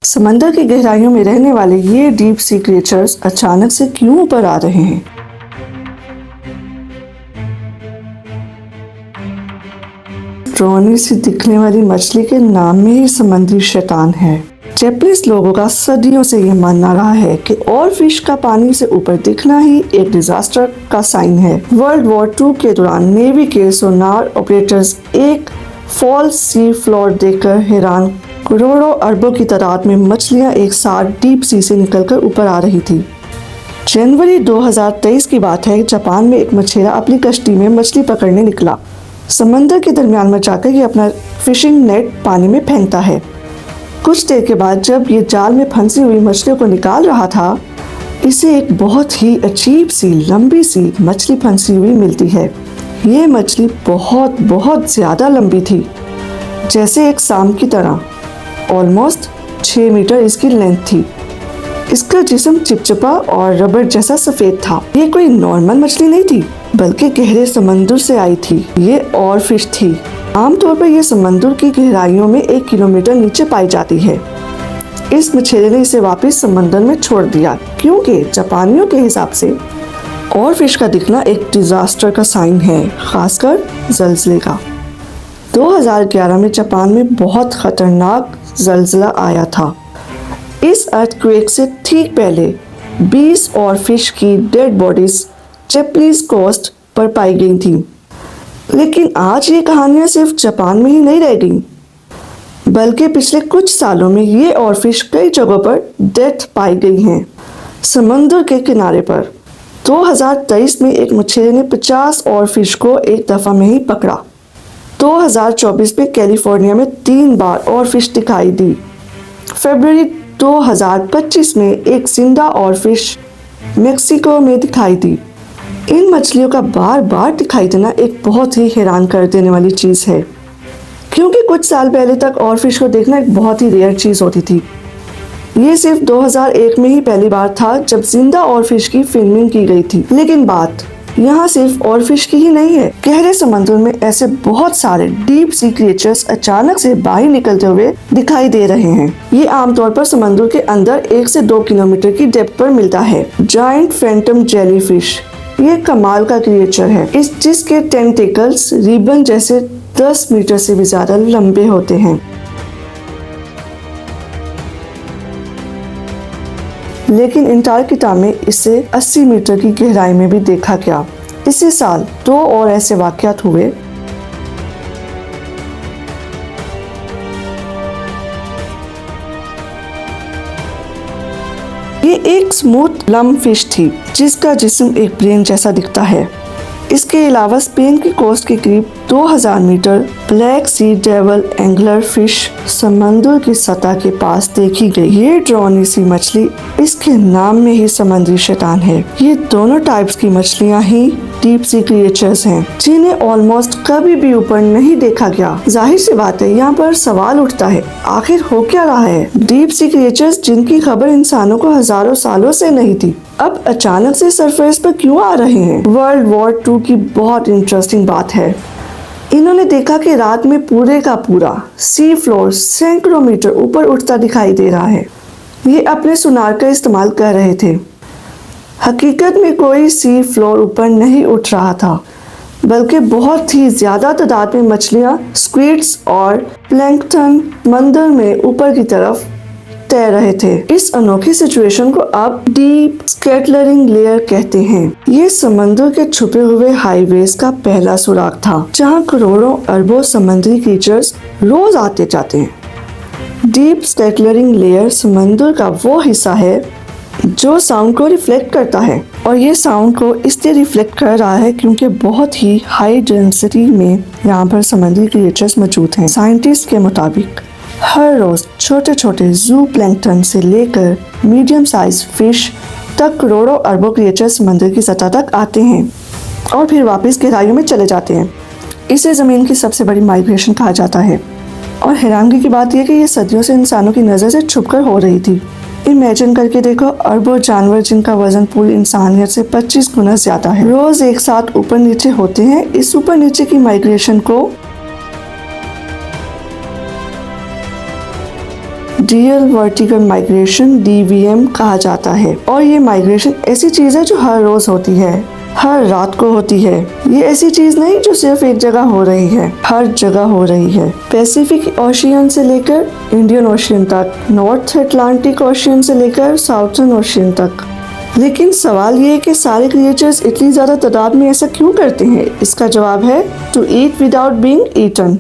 समंदर की गहराइयों में रहने वाले ये डीप सी क्रिएचर्स अचानक से क्यों ऊपर आ रहे हैं? ड्रोनी सी दिखने वाली मछली के नाम में ही समुद्री शैतान है। जैपनीज लोगों का सदियों से यह मानना रहा है कि और फिश का पानी से ऊपर दिखना ही एक डिजास्टर का साइन है। वर्ल्ड वॉर 2 के दौरान नेवी के सोनार ऑपरेटर्स एक फॉल्स सी फ्लोर देखकर हैरान। करोड़ों अरबों की तादाद में मछलियां एक साथ डीप सी से निकलकर ऊपर आ रही थी। जनवरी 2023 की बात है। जापान में एक मछेरा अपनी कश्ती में मछली पकड़ने निकला। समंदर के दरमियान में जाकर ये अपना फिशिंग नेट पानी में फेंकता है। कुछ देर के बाद जब ये जाल में फंसी हुई मछलियों को निकाल रहा था, इसे एक बहुत ही अजीब सी लंबी सी मछली फंसी हुई मिलती है। ये मछली बहुत बहुत ज्यादा लंबी थी, जैसे एक सांप की तरह। ऑलमोस्ट 6 मीटर इसकी लेंथ थी। इसका जिस्म चिपचिपा और रबर जैसा सफेद था। ये कोई नॉर्मल मछली नहीं थी, बल्कि गहरे समंदर से आई थी। ये और फिश थी। आमतौर पर यह समंदर की गहराइयों में 1 किलोमीटर नीचे पाई जाती है। इस मछेरे ने इसे वापस समंदर में छोड़ दिया, क्योंकि जापानियों के हिसाब से और फिश का दिखना एक डिजास्टर का साइन है, खासकर ज़लज़ले का। 2011 में जापान में बहुत खतरनाक ज़लज़ला आया था। इस अर्थक्वेक से ठीक पहले 20 और फिश की डेड बॉडीज जैपनीज कोस्ट पर पाई गई थी। लेकिन आज ये कहानियां सिर्फ जापान में ही नहीं रह गई, बल्कि पिछले कुछ सालों में ये और फिश कई जगहों पर डेथ पाई गई हैं। समंदर के किनारे पर 2023 में एक मछेरे ने 50 और फिश को एक दफा में ही पकड़ा। 2024 में कैलिफोर्निया में 3 बार और फिश दिखाई दी। फरवरी 2025 में एक जिंदा और फिश मेक्सिको में दिखाई दी। इन मछलियों का बार बार दिखाई देना एक बहुत ही हैरान कर देने वाली चीज़ है, क्योंकि कुछ साल पहले तक और फिश को देखना एक बहुत ही रेयर चीज़ होती थी। ये सिर्फ 2001 में ही पहली बार था जब जिंदा और फिश की फिल्मिंग की गई थी। लेकिन बात यहाँ सिर्फ और फिश की ही नहीं है। गहरे समंदर में ऐसे बहुत सारे डीप सी क्रिएचर्स अचानक से बाहर निकलते हुए दिखाई दे रहे हैं। ये आमतौर पर समंदर के अंदर 1 से 2 किलोमीटर की डेप्थ पर मिलता है। जायंट फैंटम जेलीफिश ये कमाल का क्रिएचर है, जिसके टेंटिकल्स रिबन जैसे 10 मीटर से भी ज्यादा लंबे होते हैं। लेकिन अंटार्कटिका में इसे 80 मीटर की गहराई में भी देखा गया। इसी साल 2 और ऐसे वाकयात हुए। ये एक स्मूथ लम्ब फिश थी, जिसका जिस्म एक ब्रेन जैसा दिखता है। इसके अलावा स्पेन की कोस्ट के करीब 2000 मीटर ब्लैक सी डेवल एंगलर फिश समंदर की सतह के पास देखी गई। ये ड्रोनी सी मछली इसके नाम में ही समुद्री शैतान है। ये दोनों टाइप्स की मछलियां ही डीप सी क्रिएचर्स हैं, जिन्हें ऑलमोस्ट कभी भी ऊपर नहीं देखा गया। जाहिर सी बात है, यहाँ पर सवाल उठता है, आखिर हो क्या रहा है? डीप सी क्रिएचर्स जिनकी खबर इंसानों को हजारों सालों से नहीं थी, अब अचानक से सरफेस पर क्यों आ रहे हैं? वर्ल्ड वॉर 2 की बहुत इंटरेस्टिंग बात है। इन्होंने देखा कि रात में पूरे का पूरा सी फ्लोर सैकड़ों मीटर ऊपर उठता दिखाई दे रहा है। ये अपने सुनार का इस्तेमाल कर रहे थे। हकीकत में कोई सी फ्लोर ऊपर नहीं उठ रहा था, बल्कि बहुत ही ज्यादा तादाद में मछलियां, स्क्विड्स और प्लैंकटन मंदर में ऊपर की तरफ तैर रहे थे। इस अनोखी सिचुएशन को अब डीप स्कैटलरिंग लेयर कहते हैं। ये समंदर के छुपे हुए हाईवेज का पहला सुराग था, जहां करोड़ों अरबों समुद्री क्रीचर्स रोज आते जाते हैं। डीप स्कैटलरिंग लेयर समंदर का वो हिस्सा है जो साउंड को रिफ्लेक्ट करता है, और ये साउंड को इसलिए रिफ्लेक्ट कर रहा है क्योंकि बहुत ही हाई डेंसिटी में यहाँ पर समुद्री क्रिएचर्स मौजूद हैं। साइंटिस्ट के मुताबिक हर रोज छोटे छोटे जू प्लैंकटन से लेकर मीडियम साइज फिश तक करोड़ों अरबों क्रिएचर समंदर की सतह तक आते हैं और फिर वापस गहराइयों में चले जाते हैं। इसे ज़मीन की सबसे बड़ी माइग्रेशन कहा जाता है। और हैरानगी की बात यह कि ये सदियों से इंसानों की नज़र से छुपकर हो रही थी। इमेजिन करके देखो, अरबों जानवर जिनका वजन पूरी इंसानियत से 25 गुना ज्यादा है, रोज एक साथ ऊपर नीचे होते हैं। इस ऊपर नीचे की माइग्रेशन को डियर वर्टिकल माइग्रेशन DVM कहा जाता है। और ये माइग्रेशन ऐसी चीज है जो हर रोज होती है, हर रात को होती है। ये ऐसी चीज नहीं जो सिर्फ एक जगह हो रही है, हर जगह हो रही है। पैसिफिक ओशियन से लेकर इंडियन ओशियन तक, नॉर्थ अटलांटिक ओशियन से लेकर साउथर्न ओशियन तक। लेकिन सवाल ये है कि सारे क्रिएचर्स इतनी ज्यादा तादाद में ऐसा क्यों करते हैं? इसका जवाब है to eat without being eaten.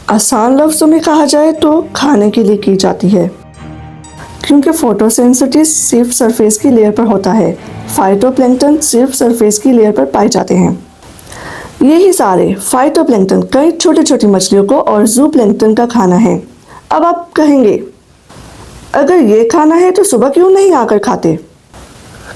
आसान लफ्जों में कहा जाए तो खाने के लिए की जाती है, क्योंकि फोटोसिंथेसिस सिर्फ सरफेस की लेयर पर होता है, फाइटोप्लैंक्टन सिर्फ सरफेस की लेयर पर पाए जाते हैं। यही सारे फाइटोप्लैंक्टन कई छोटी छोटी मछलियों को और जूप्लैंक्टन का खाना है। अब आप कहेंगे अगर ये खाना है तो सुबह क्यों नहीं आकर खाते?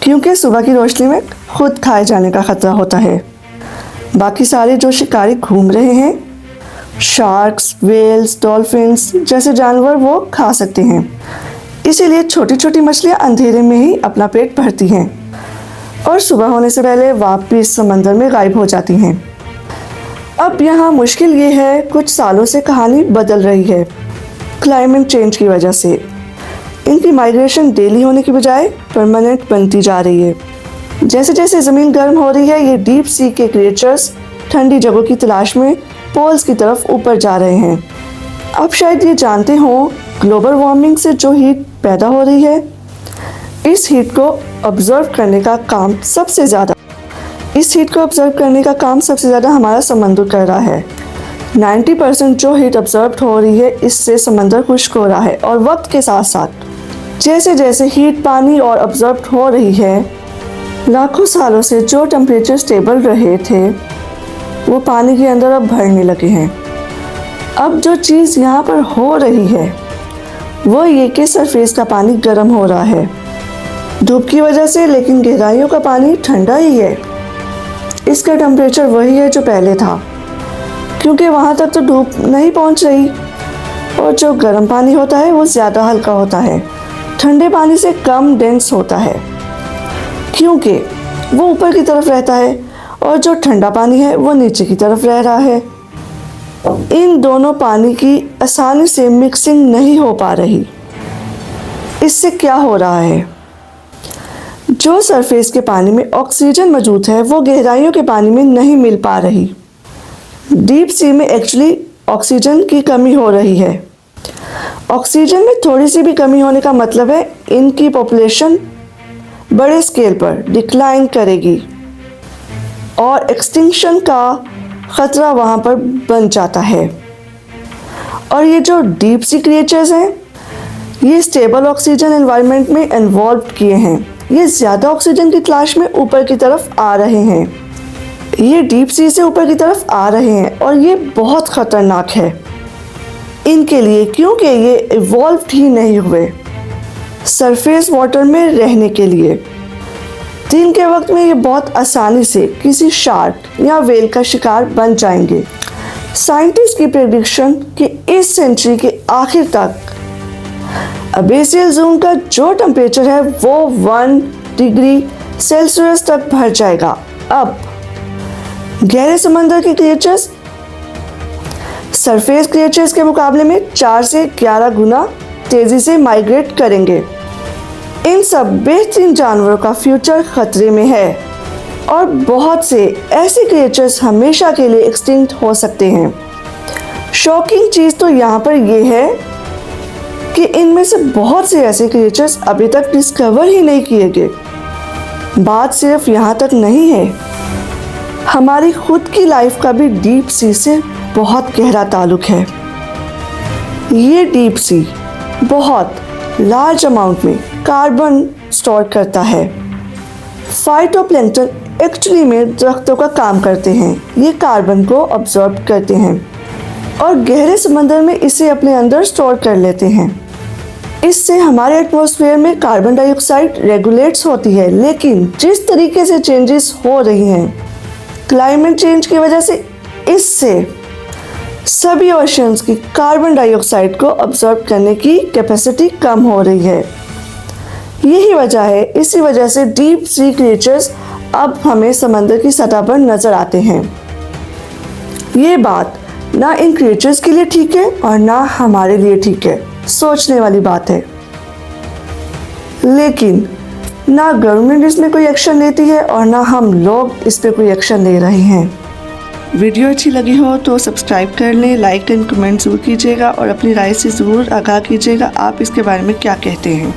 क्योंकि सुबह की रोशनी में खुद खाए जाने का खतरा होता है। बाकी सारे जो शिकारी घूम रहे हैं, शार्क्स, वेल्स, डॉल्फिन्स जैसे जानवर, वो खा सकते हैं। इसीलिए छोटी छोटी मछलियां अंधेरे में ही अपना पेट भरती हैं और सुबह होने से पहले वापस समंदर में गायब हो जाती हैं। अब यहाँ मुश्किल ये है, कुछ सालों से कहानी बदल रही है क्लाइमेट चेंज की वजह से। इनकी माइग्रेशन डेली होने की बजाय परमानेंट बनती जा रही है। जैसे जैसे ज़मीन गर्म हो रही है, ये डीप सी के क्रिएचर्स ठंडी जगहों की तलाश में पोल्स की तरफ ऊपर जा रहे हैं। आप शायद ये जानते हो, ग्लोबल वार्मिंग से जो हीट पैदा हो रही है, इस हीट को ऑब्जर्व करने का काम सबसे ज़्यादा हमारा समंदर कर रहा है। 90% जो हीट ऑब्जर्व हो रही है, इससे समंदर खुश्क हो रहा है। और वक्त के साथ साथ जैसे जैसे हीट पानी और ऑब्जर्व हो रही है, लाखों सालों से जो टेम्परेचर स्टेबल रहे थे वो पानी के अंदर अब भरने लगे हैं। अब जो चीज़ यहाँ पर हो रही है वो ये कि सरफेस का पानी गर्म हो रहा है धूप की वजह से, लेकिन गहराइयों का पानी ठंडा ही है। इसका टेम्परेचर वही है जो पहले था, क्योंकि वहाँ तक तो धूप नहीं पहुँच रही। और जो गर्म पानी होता है वो ज़्यादा हल्का होता है, ठंडे पानी से कम डेंस होता है, क्योंकि वो ऊपर की तरफ रहता है और जो ठंडा पानी है वो नीचे की तरफ रह रहा है। इन दोनों पानी की आसानी से मिक्सिंग नहीं हो पा रही। इससे क्या हो रहा है, जो सरफेस के पानी में ऑक्सीजन मौजूद है वो गहराइयों के पानी में नहीं मिल पा रही। डीप सी में एक्चुअली ऑक्सीजन की कमी हो रही है। ऑक्सीजन में थोड़ी सी भी कमी होने का मतलब है इनकी पॉपुलेशन बड़े स्केल पर डिक्लाइन करेगी और एक्सटिंक्शन का ख़तरा वहाँ पर बन जाता है। और ये जो डीप सी क्रिएचर्स हैं, ये स्टेबल ऑक्सीजन एनवायरनमेंट में इन्वॉल्व किए हैं। ये ज़्यादा ऑक्सीजन की तलाश में ऊपर की तरफ आ रहे हैं। ये डीप सी से ऊपर की तरफ आ रहे हैं और ये बहुत ख़तरनाक है इनके लिए, क्योंकि ये इवॉल्व ही नहीं हुए सरफेस वाटर में रहने के लिए। दिन के वक्त में ये बहुत आसानी से किसी शार्क या वेल का शिकार बन जाएंगे। साइंटिस्ट की प्रेडिक्शन कि इस सेंचुरी के आखिर तक अबेसियल जोन का जो टेम्परेचर है वो 1 डिग्री सेल्सियस तक बढ़ जाएगा। अब गहरे समंदर के क्रिएचर्स सरफेस क्रिएचर्स के मुकाबले में 4 से 11 गुना तेजी से माइग्रेट करेंगे। इन सब बेहतरीन जानवरों का फ्यूचर खतरे में है और बहुत से ऐसे क्रिएचर्स हमेशा के लिए एक्सटिंक्ट हो सकते हैं। शॉकिंग चीज़ तो यहाँ पर यह है कि इनमें से बहुत से ऐसे क्रिएचर्स अभी तक डिस्कवर ही नहीं किए गए। बात सिर्फ यहाँ तक नहीं है, हमारी खुद की लाइफ का भी डीप सी से बहुत गहरा ताल्लुक है। ये डीप सी बहुत लार्ज अमाउंट में कार्बन स्टोर करता है। फाइटोप्लैंक्टन एक्चुअली में दरख्तों का काम करते हैं। ये कार्बन को ऑब्जर्व करते हैं और गहरे समंदर में इसे अपने अंदर स्टोर कर लेते हैं। इससे हमारे एटमॉस्फेयर में कार्बन डाइऑक्साइड रेगुलेट्स होती है। लेकिन जिस तरीके से चेंजेस हो रही हैं क्लाइमेट चेंज की वजह से, इससे सभी ओशंस की कार्बन डाइऑक्साइड को ऑब्जर्व करने की कैपेसिटी कम हो रही है। यही वजह है, इसी वजह से डीप सी क्रिएचर्स अब हमें समंदर की सतह पर नजर आते हैं। ये बात ना इन क्रिएचर्स के लिए ठीक है और ना हमारे लिए ठीक है। सोचने वाली बात है। लेकिन ना गवर्नमेंट इसमें कोई एक्शन लेती है और ना हम लोग इस पर कोई एक्शन ले रहे हैं। वीडियो अच्छी लगी हो तो सब्सक्राइब कर लें, लाइक एंड कमेंट ज़रूर कीजिएगा और अपनी राय से ज़रूर आगाह कीजिएगा आप इसके बारे में क्या कहते हैं।